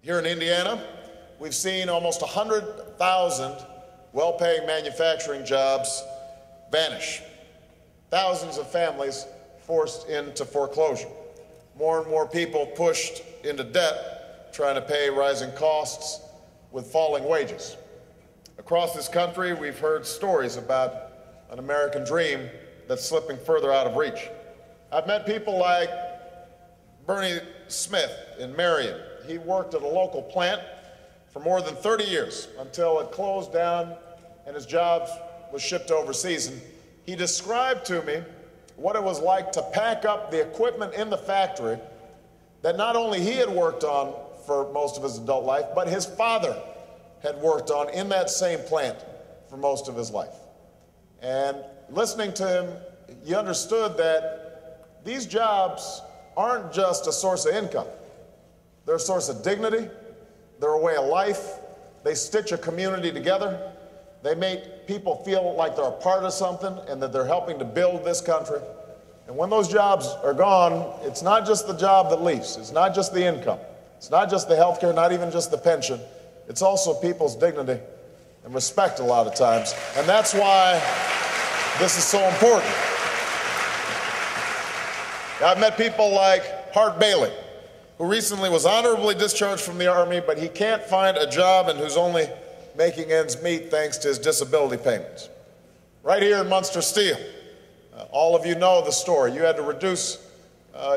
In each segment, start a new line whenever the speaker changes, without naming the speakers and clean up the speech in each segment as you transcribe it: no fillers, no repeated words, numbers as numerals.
Here in Indiana, we've seen almost 100,000 well-paying manufacturing jobs vanish. Thousands of families forced into foreclosure. More and more people pushed into debt, trying to pay rising costs with falling wages. Across this country, we've heard stories about an American dream that's slipping further out of reach. I've met people like Bernie Smith in Marion. He worked at a local plant for more than 30 years until it closed down and his job was shipped overseas. And he described to me what it was like to pack up the equipment in the factory that not only he had worked on for most of his adult life, but his father had worked on in that same plant for most of his life. And listening to him, you understood that these jobs aren't just a source of income. They're a source of dignity. They're a way of life. They stitch a community together. They make people feel like they're a part of something and that they're helping to build this country. And when those jobs are gone, it's not just the job that leaves. It's not just the income. It's not just the health care, not even just the pension. It's also people's dignity and respect a lot of times. And that's why this is so important. I've met people like Hart Bailey, who recently was honorably discharged from the Army, but he can't find a job and who's only making ends meet thanks to his disability payments. Right here in Munster Steel, all of you know the story. You had to reduce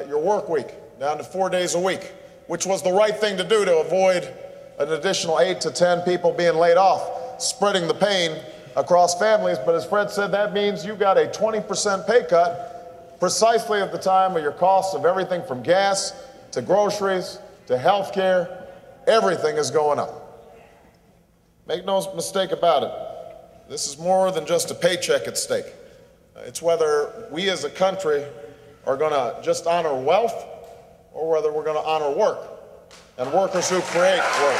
your work week down to 4 days a week, which was the right thing to do to avoid an additional 8 to 10 people being laid off, spreading the pain across families. But as Fred said, that means you got a 20% pay cut precisely at the time of your costs of everything from gas to groceries to health care. Everything is going up. Make no mistake about it. This is more than just a paycheck at stake. It's whether we as a country are going to just honor wealth or whether we're going to honor work and workers who create work.